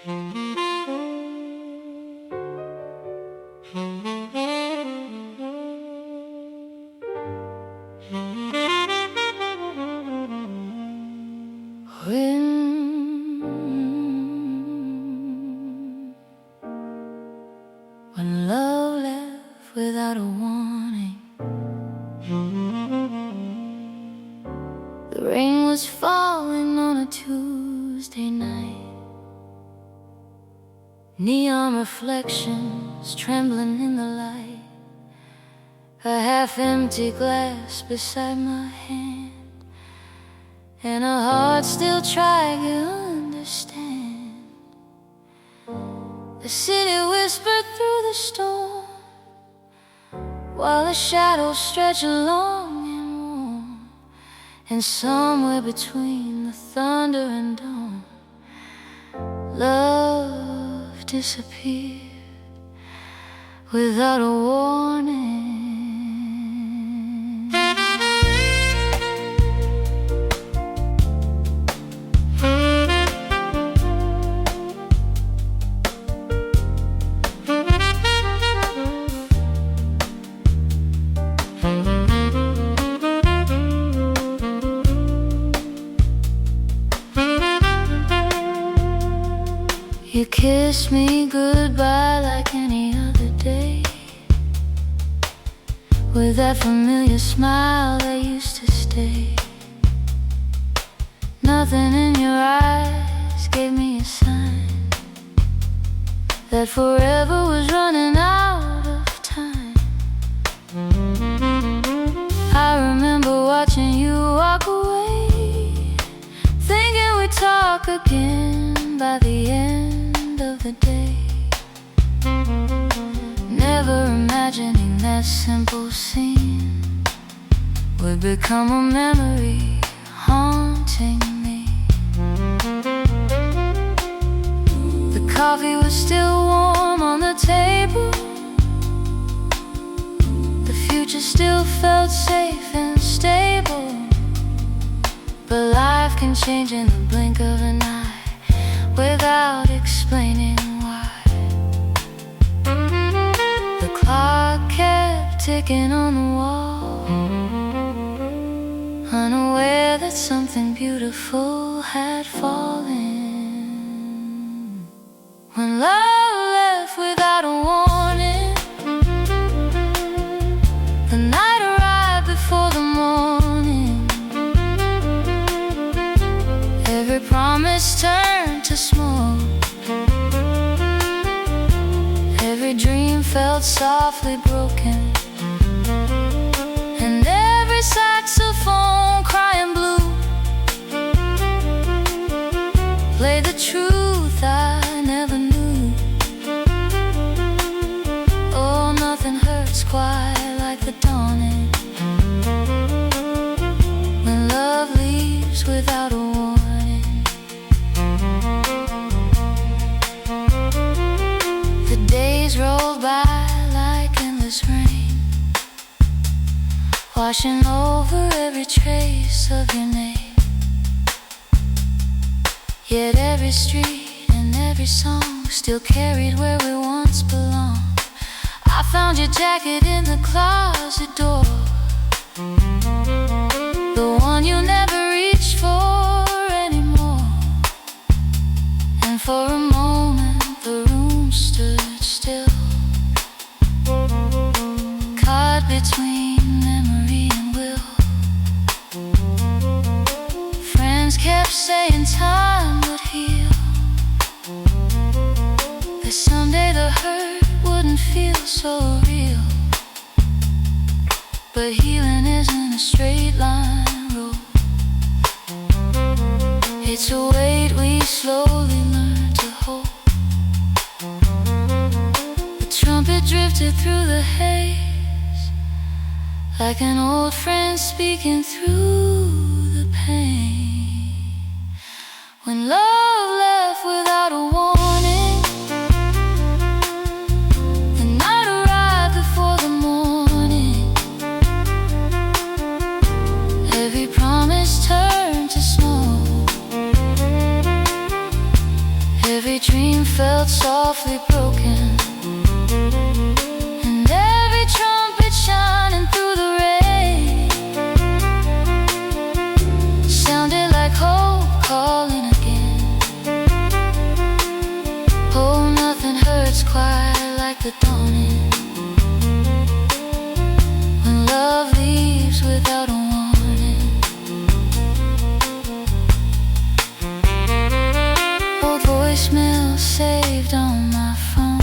When love left without a warning, the rain was falling on a Tuesday night. Neon reflections trembling in the light, a half-empty glass beside my hand, and a heart still trying to understand. The city whispered through the storm, while the shadows stretch long and warm. And somewhere between the thunder and dawn, love disappeared without a warning. You kissed me goodbye like any other day, with that familiar smile that used to stay. Nothing in your eyes gave me a sign that forever was running out of time. I remember watching you walk away, thinking we'd talk again by the end of the day. Never imagining that simple scene would become a memory haunting me. The coffee was still warm on the table, the future still felt safe and stable. But life can change in the blink of an eye, without explaining why. The clock kept ticking on the wall, unaware that something beautiful had fallen. When love left without a warning, the night arrived before the morning. Every promise turned to smoke, every dream felt softly broken, and every saxophone crying blue played the truth I never knew. Oh, nothing hurts quite like the dawning, when love leaves without a warning. The days rolled by like endless rain, washing over every trace of your name. Yet every street and every song still carried where we once belonged. I found your jacket in the closet door, the one you never reached for anymore. And for a moment the room stood still, caught between memory and will. Friends kept saying time would heal, that someday the hurt wouldn't feel so real. But healing isn't a straight line road, it's a weight we slowly learn to hold. The trumpet drifted through the haze, like an old friend speaking through the pain. When love left without a warning, the night arrived before the morning. Every promise turned to smoke, every dream felt softly broken, and every trumpet shining through the rain sounded like hope calling again. Oh, nothing hurts quite like the dawning, when love leaves without a warning. Old voicemail saved on my phone,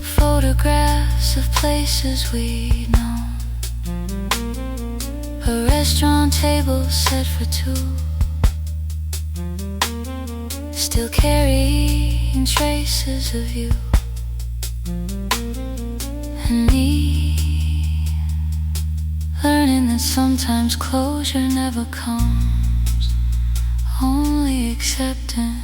photographs of places we'd known, a restaurant table set for two, still carrying traces of you and me, learning that sometimes closure never comes, only acceptance.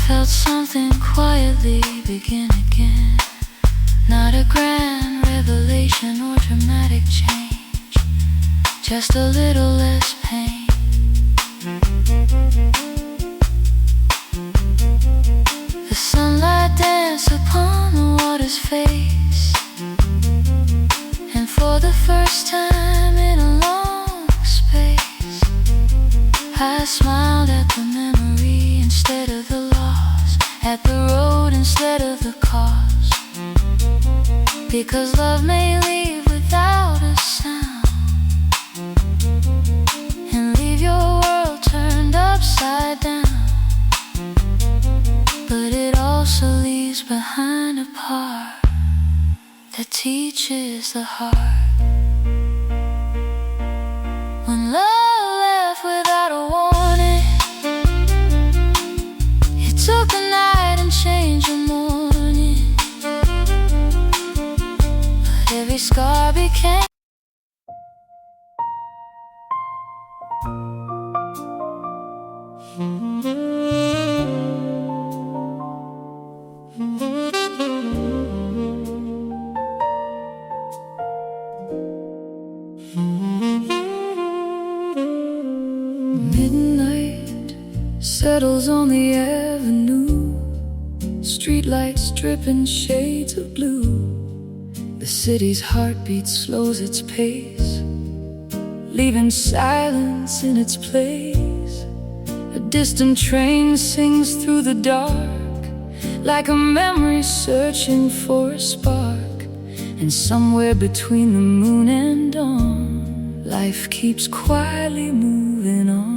Felt something quietly begin again. Not a grand revelation or dramatic change, just a little less pain. The sunlight danced upon the water's face, and for the first time in a long space, I smiled at the memory instead of the loss, at the road instead of the cause. Because love may leave without a sound, and leave your world turned upside down, but it also leaves behind a part that teaches the heart. When love left without a warning, it took a night and changed the morning, but every scar became midnight settles on the avenue, streetlights dripping shades of blue. The city's heartbeat slows its pace, leaving silence in its place. A distant train sings through the dark, like a memory searching for a spark. And somewhere between the moon and dawn, life keeps quietly moving on.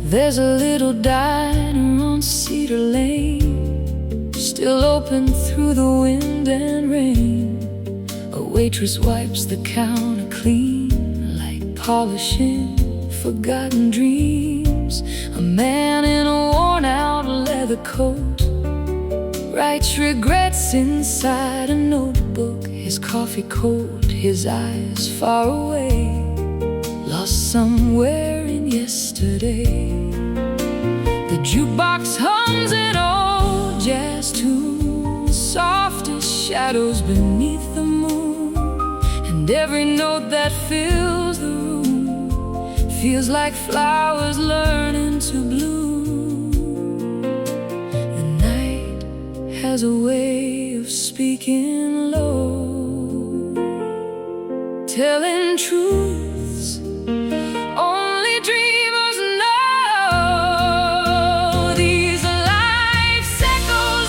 There's a little diner on Cedar Lane, still open through the wind and rain. A waitress wipes the counter clean, like polishing forgotten dreams. A man in a worn-out leather coat writes regrets inside a notebook. His coffee cold, his eyes far away, lost somewhere in yesterday. The jukebox hums an old jazz tune, soft as shadows beneath the moon. And every note that fills the room feels like flowers learning to bloom. The night has a way of speaking low, telling truths only dreamers know. These life's echoes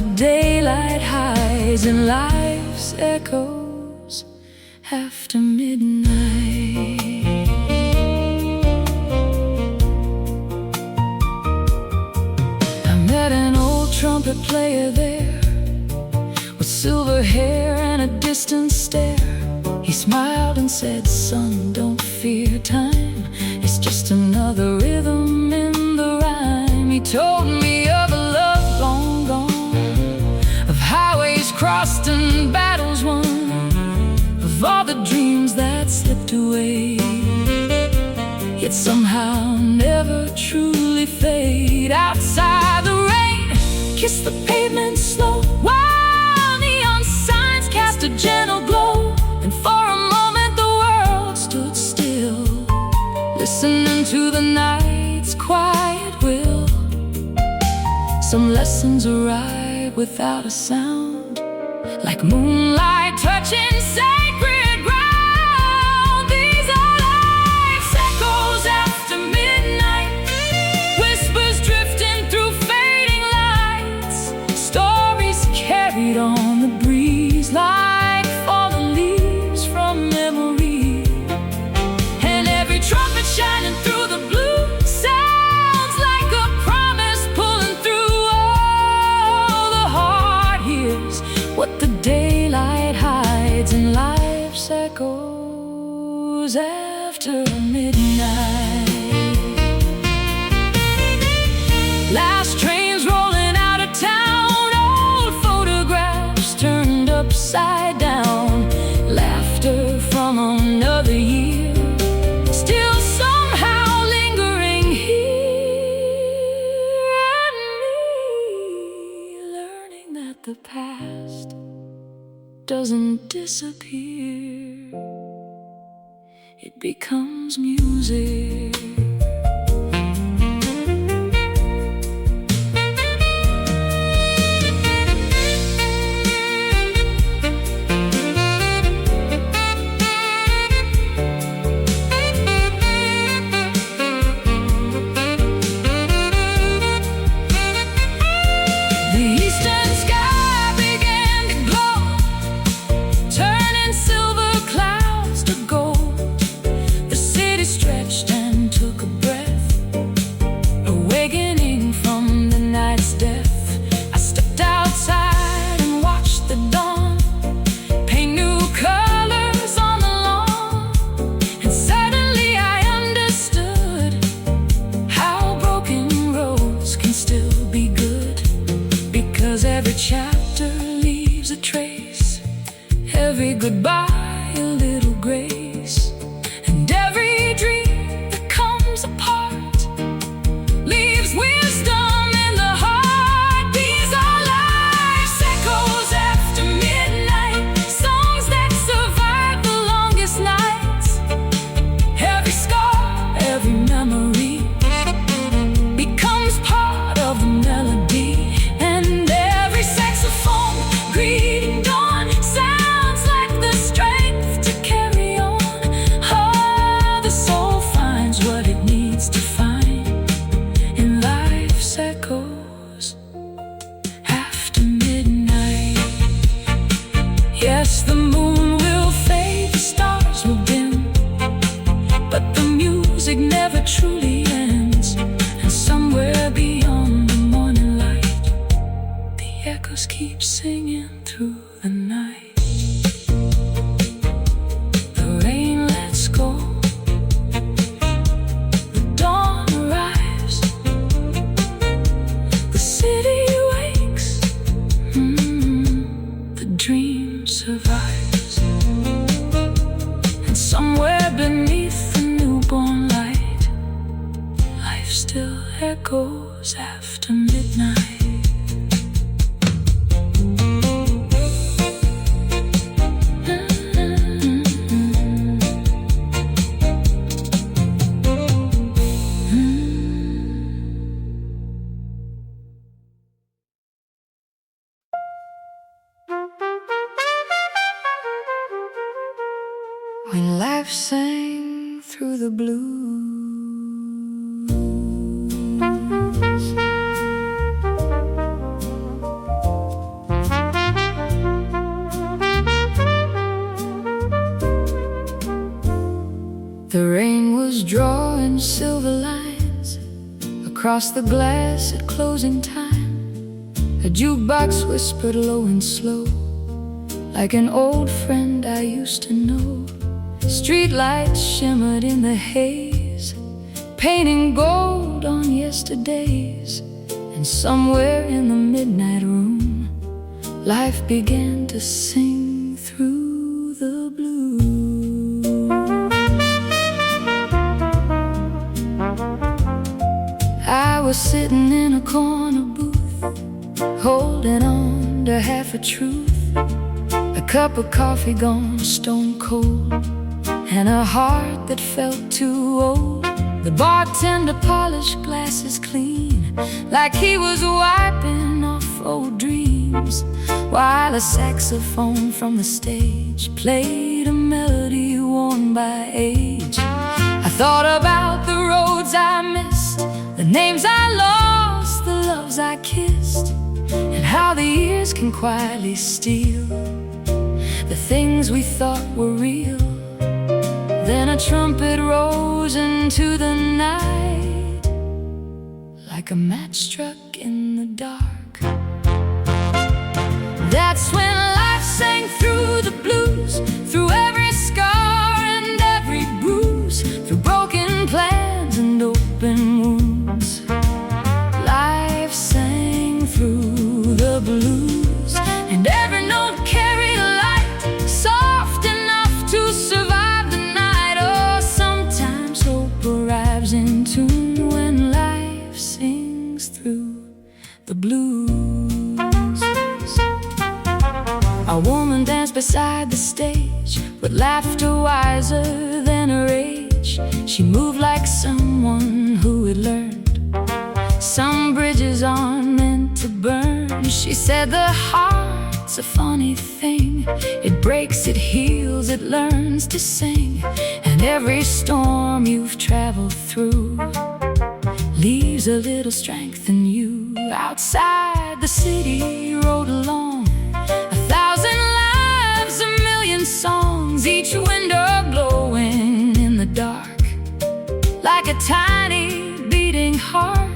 the daylight hides in life's echoes after midnight. I met an old trumpet player there with silver hair and a distant stare. He smiled and said, "Son, don't fear time. It's just another rhythm in the rhyme." He told me of a love long gone, of highways crossed and battles won, of all the dreams that slipped away, yet somehow never truly fade. Outside the rain kissed the pavement slow, while neon signs cast a gentle glow. And for a moment the world stood still, listening to the night's quiet will. Some lessons arrive without a sound, like moonlight touching sacred ground. These are life's echoes after midnight, whispers drifting through fading lights, stories carried on the breeze like fallen leaves from memory. And every trumpet shining through the blue sounds like a promise pulling through. Oh, the heart hears what the daylight hides in life's echoes after midnight. Last trains rolling out of town, old photographs turned upside down, laughter from another year still somehow lingering here. And me learning that the past doesn't disappear, it becomes music. The eastern sky began to glow, turning silver clouds to gold. The city stretched and took a breath, awakening from the night's death. I stepped outside and watched the dawn paint new colors on the lawn. And suddenly I understood how broken roads can still be good, because every chapter leaves a trace, every goodbye a little grace, and every dream that comes apart leaves wisdom in the heart. These are life's echoes after midnight, songs that survive the longest nights. Every scar, every memory becomes part of the melody, and every saxophone greeting dawn sounds like the strength to carry on. Oh, the soul finds what it needs to find in life's echoes after midnight. Yes, the moon will fade, the stars will dim, but the music never truly ends. And somewhere beyond the morning light, the echoes keep singing through the night. The rain lets go, the dawn arrives, the city wakes, the dream survives. And somewhere beneath the newborn light, life still echoes after midnight. When life sang through the blues, The rain was drawing silver lines across the glass at closing time. A jukebox whispered low and slow, like an old friend I used to know. Streetlights shimmered in the haze, painting gold on yesterdays. And somewhere in the midnight room, life began to sing through the blues. I was sitting in a corner booth, holding on to half a truth. A cup of coffee gone stone cold, and a heart that felt too old. The bartender polished glasses clean, like he was wiping off old dreams, while a saxophone from the stage played a melody worn by age. I thought about the roads I missed, the names I lost, the loves I kissed, and how the years can quietly steal the things we thought were real. Then a trumpet rose into the night, like a match struck in the dark. That's when life sang through the blues, through every scar and every bruise, through broken plans and open wounds. Life sang through the blues, and every note carried a light, soft enough to survive the night. Oh, sometimes hope arrives in tune when life sings through the blues. A woman danced beside the stage, with laughter wiser than her age. She moved like someone who had learned some bridges aren't meant to burn. She said the heart's a funny thing, it breaks, it heals, it learns to sing. And every storm you've traveled through leaves a little strength in you. Outside the city rode along, 1,000 lives, 1,000,000 songs, each window glowing in the dark, like a tiny beating heart.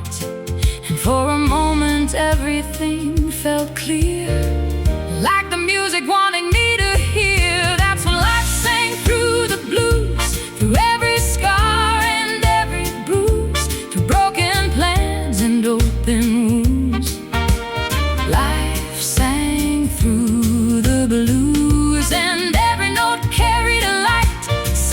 And for a moment everything felt clear, like the music wanting me to hear. That's when life sang through the blues, through every scar and every bruise, through broken plans and open wounds. Life sang through the blues, and every note carried a light,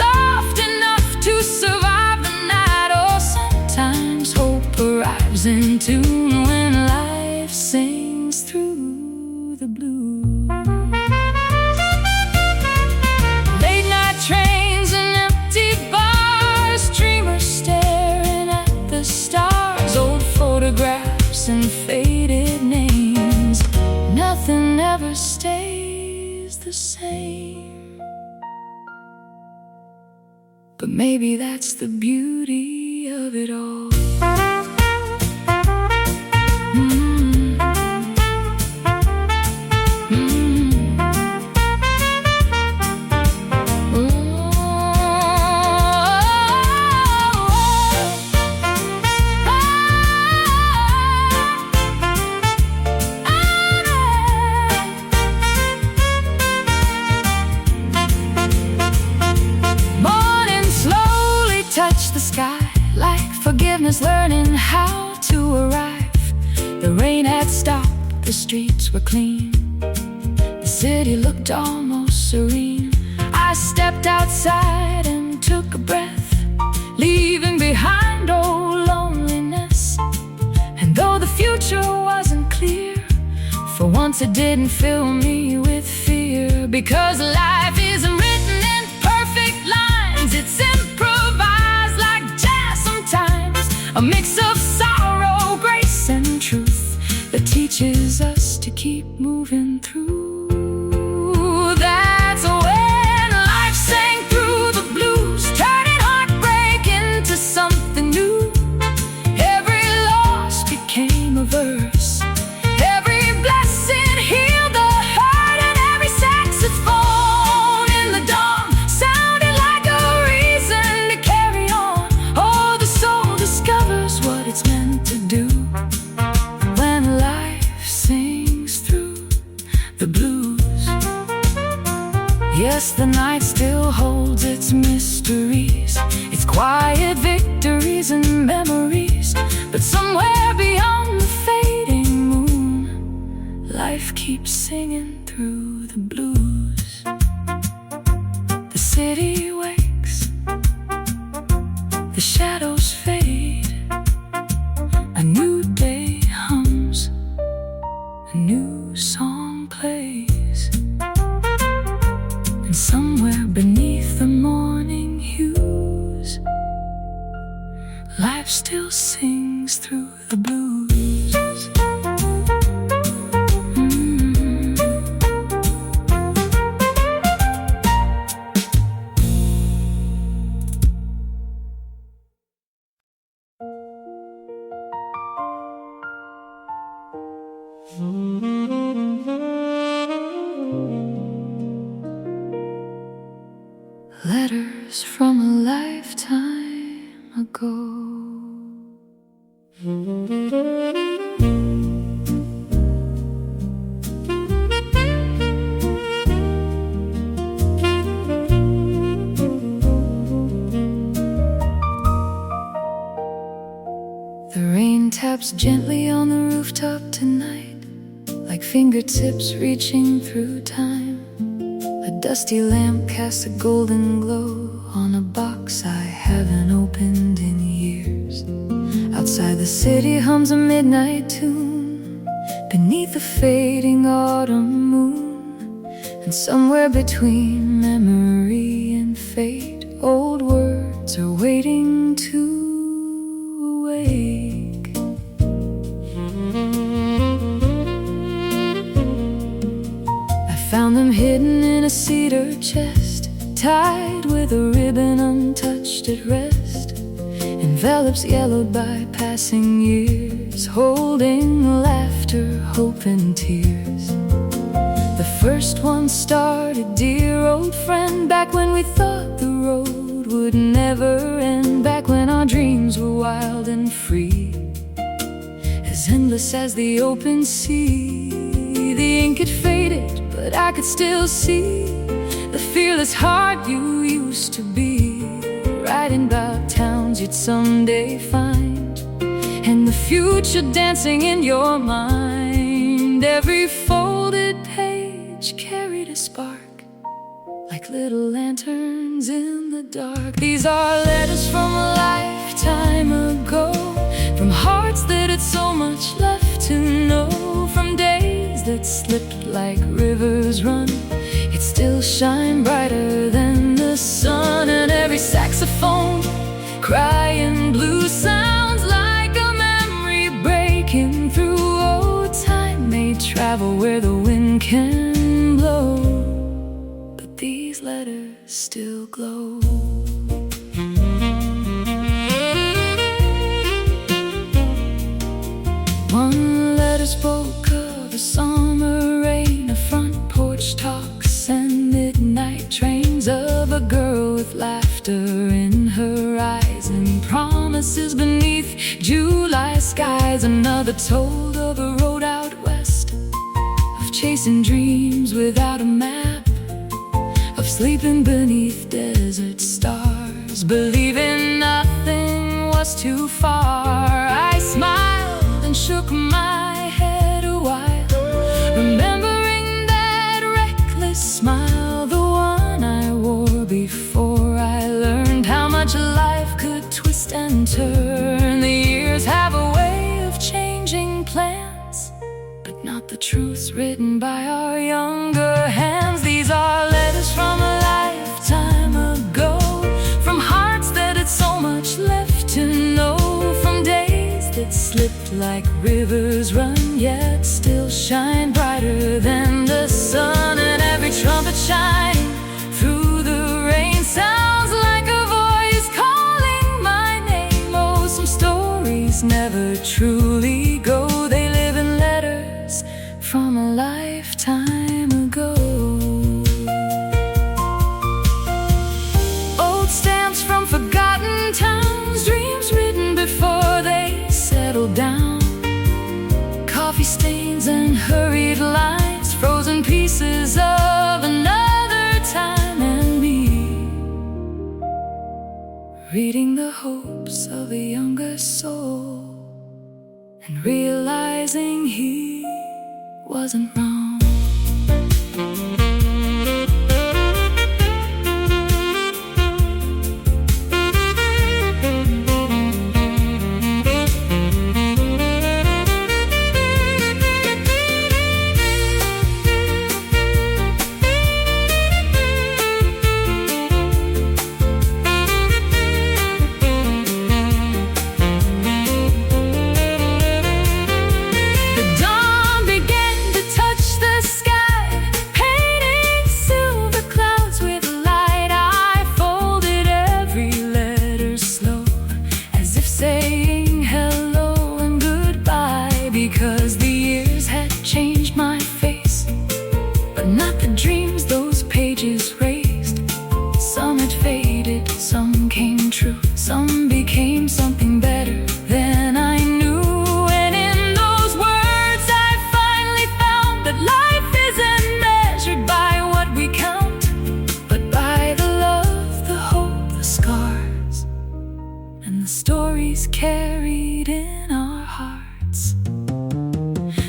soft enough to survive the night. Oh, sometimes hope arrives in tune when life sings through the blues. Late night trains and empty bars, dreamers staring at the stars, old photographs and faded names. Nothing ever stays the same, but maybe that's the beauty of it all. Touch the sky like forgiveness, learning how to arrive. The rain had stopped, the streets were clean, the city looked almost serene. I stepped outside and took a breath, leaving behind old loneliness. And though the future wasn't clear, for once it didn't fill me with fear. Because life isn't written in perfect lines, it's improvised like jazz sometimes, a mix of sorrow, grace and truth that teaches us to keep moving through. That's when life sang through the blues, turning heartbreak into something new. Every loss became a verse, every blessing healed the hurt, and every saxophone in the dawn sounded like a reason to singing through the blues. The city wakes, the shadows fade, a new day hums, a new song plays, and somewhere beneath the morning hues, life still sings through the blues. Letters from a lifetime ago. The rain taps gently on the rooftop tonight, like fingertips reaching through time. A dusty lamp casts a golden glow on a box I haven't opened in years. Outside the city hums a midnight tune, beneath the fading autumn moon. And somewhere between memory and fate, old words are waiting to awake. Found them hidden in a cedar chest, tied with a ribbon untouched at rest. Envelopes yellowed by passing years, holding laughter, hope and tears. The first one started, dear old friend, back when we thought the road would never end. Back when our dreams were wild and free, as endless as the open sea. The ink had faded, but I could still see the fearless heart you used to be, writing about towns you'd someday find, and the future dancing in your mind. Every folded page carried a spark, like little lanterns in the dark. These are letters from a lifetime ago, from hearts that had so much left to know, from days that slipped like rivers run, yet still shine brighter than the sun. And every saxophone crying blue sounds like a memory breaking through. Oh, time may travel where the wind can blow, but these letters still glow. One letter spoke of a summer rain, a front porch talks and midnight trains, of a girl with laughter in her eyes and promises beneath July skies. Another told of a road out west, of chasing dreams without a map, of sleeping beneath desert stars, believing nothing was too far. I smiled and shook my head a while, remembering that reckless smile, the one I wore before I learned how much life could twist and turn. The years have a way of changing plans, but not the truths written by our younger hands. These are letters from a lifetime ago, from hearts that had so much left to know, from days that slipped like rivers run, yet still shine brighter than the sun. And every trumpet chime through the rain sounds like a voice calling my name. Oh, some stories never truly go, they live in letters from a lifetime ago. Old stamps from forgotten towns, dreams written before they settled down, coffee stains and hurried lines, frozen pieces of another time, and me reading the hopes of a younger soul, and realizing he wasn't wrong. memories carried in our hearts.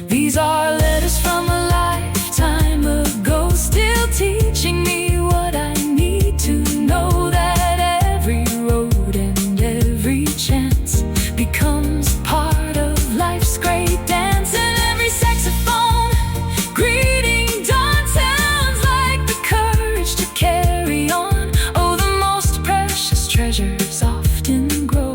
These are letters from a lifetime ago, still teaching me what I need to know, that every road and every chance becomes part of life's great dance. And every saxophone greeting dawn sounds like the courage to carry on. Oh, the most precious treasures often grow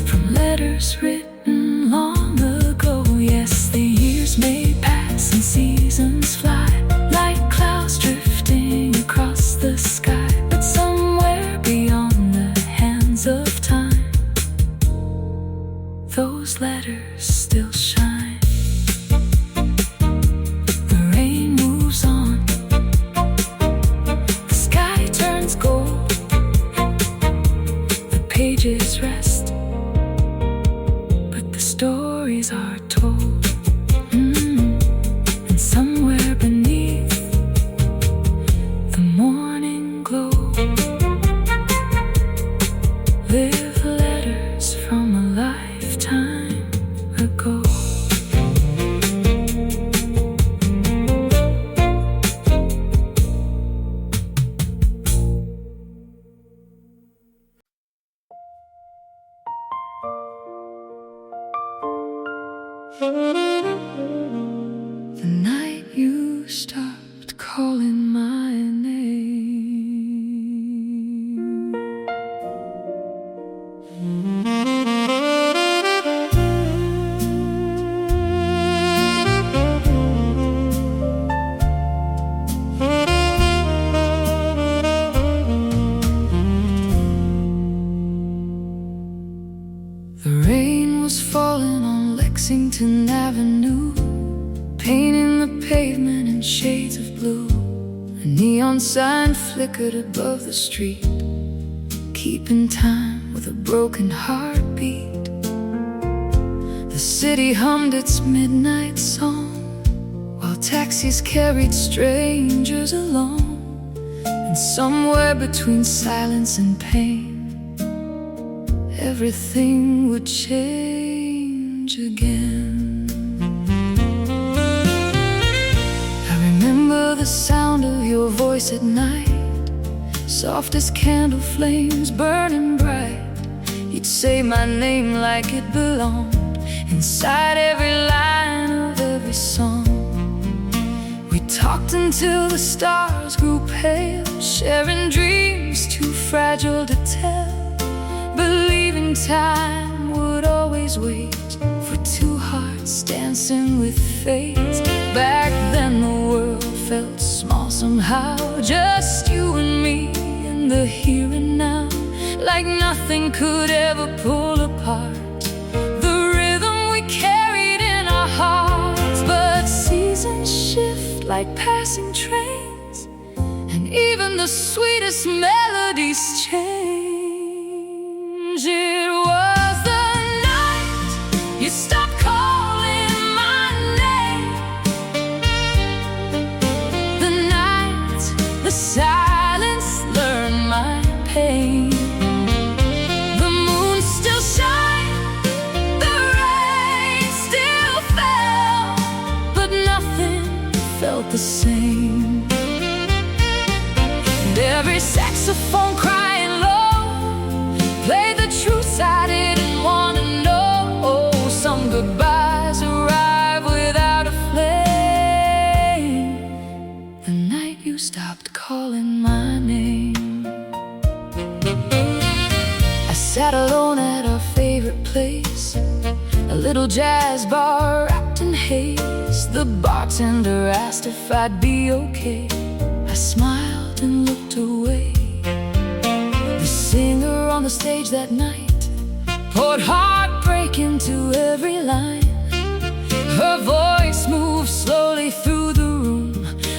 from letters written long ago. Yes, the years may pass and seasons fly like clouds drifting across the sky, but somewhere beyond the hands of time, those letters still shine. The rain moves on, the sky turns gold, the pages rest, but the stories are told. And somewhere beneath the morning glow live letters from a lifetime ago. The night you stopped calling my name, the rain was falling on Lexington Avenue, painting the pavement in shades of blue. A neon sign flickered above the street, keeping time with a broken heartbeat. The city hummed its midnight song, while taxis carried strangers along. And somewhere between silence and pain, everything would change again. I remember the sound of your voice at night, soft as candle flames burning bright. You'd say my name like it belonged inside every line of every song. We talked until the stars grew pale, sharing dreams too fragile to tell, believing time would always wait for two hearts dancing with fate. Back then the world felt small somehow, just you and me in the here and now, like nothing could ever pull apart the rhythm we carried in our hearts. But seasons shift like passing trains, and even the sweetest melodies change. It was the night you stopped calling my name, the night the silence learned my pain. The moon still shined, the rain still fell, but nothing felt the same. And every saxophone crying low played the truths I didn't want to know. Some goodbyes arrive without a flame, the night you stopped calling my name. I sat alone at our favorite place, a little jazz bar wrapped in haze. The bartender asked if I'd be okay. I smiled and looked away. The singer on the stage that night poured heartbreak into every line. Her voice moved slowly through the room,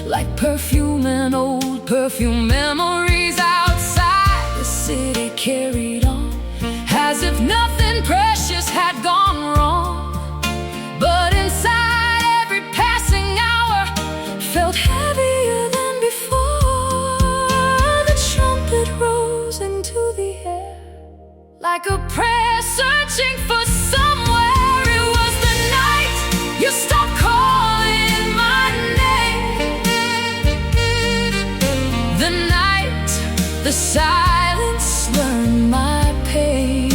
like perfume and old perfume memories. Outside the city carried on, as if nothing precious had gone wrong. But inside every passing hour felt heavier than before. The trumpet rose into the air like a prayer surging searching for somewhere. It was the night you stopped calling my name. The night the silence learned my pain.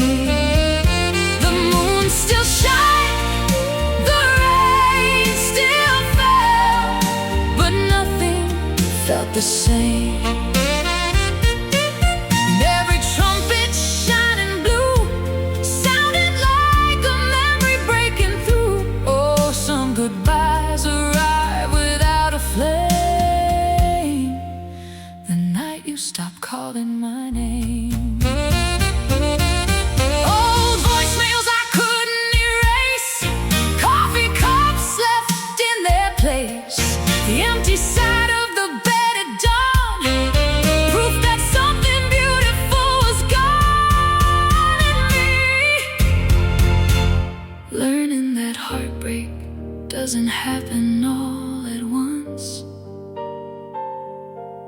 The moon still shined, the rain still fell, but nothing felt the same. And every trumpet shining blue sounded like a memory breaking through. Oh, some goodbyes arrive without a flame. The night you stopped calling my name. Old voicemails I couldn't erase, coffee cups left in their place, the empty side of the bed at dawn, proof that something beautiful was gone in me. Learning that heartbreak doesn't happen all at once.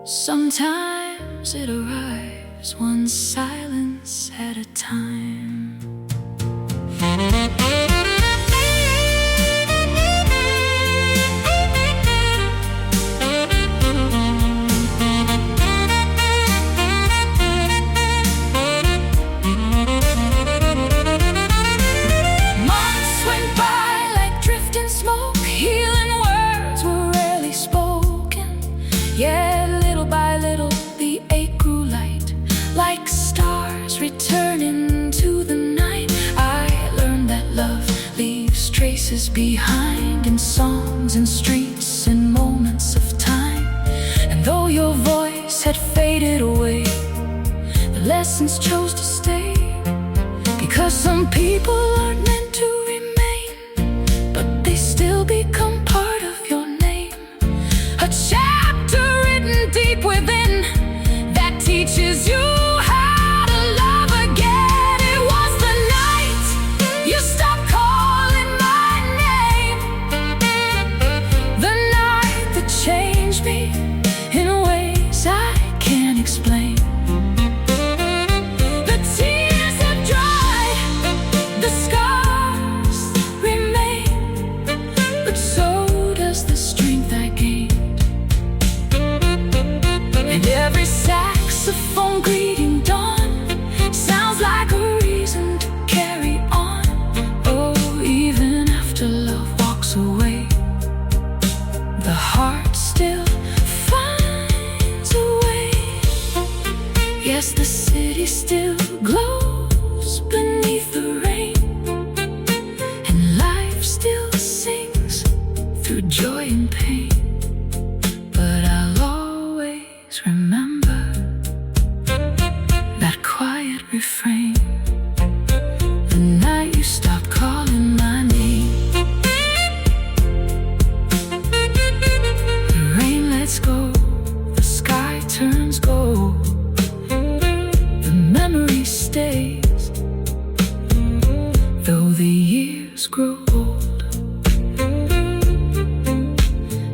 Sometimes it arrives one silence at a time. Months went by like drifting smoke, healing words were rarely spoken. Yeah, little by little the ache grew light, like stars returning to the night. I learned that love leaves traces behind, in songs and streets and moments of time. And though your voice had faded away, the lessons chose to stay. Because some people aren't meant to remain, but they still become part of your name. A chapter written deep within that teaches you how to love again. It was the night you stopped calling my name, the night that changed me in ways I can't explain. The tears have dried, the scars remain, but so does the strength I gained. And every saxophone greeting dawn sounds like a reason to carry on. Oh, even after love walks away, the heart still finds a way. Yes, the city still glows beneath the rain, and life still sings through joy and pain. But I'll always remember that quiet refrain, the night you stopped calling my name. The rain lets go, the sky turns gold, the memory stays, though the years grow old.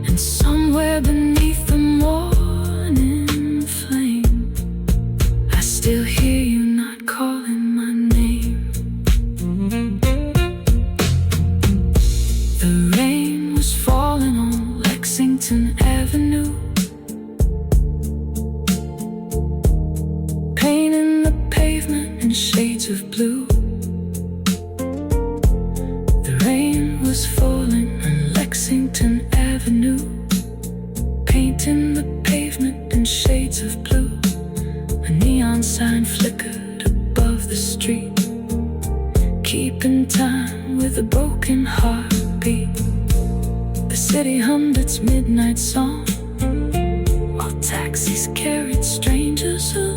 And somewhere beneath the morning flame, I still hear you not calling my name. The rain was falling on Lexington Avenue, painting the pavement in shades of blue. The rain was falling on Lexington Avenue, painting the pavement in shades of blue. A neon sign flickered above the street, keeping time with a broken heartbeat. The city hummed its midnight song, while taxis carried strangers along.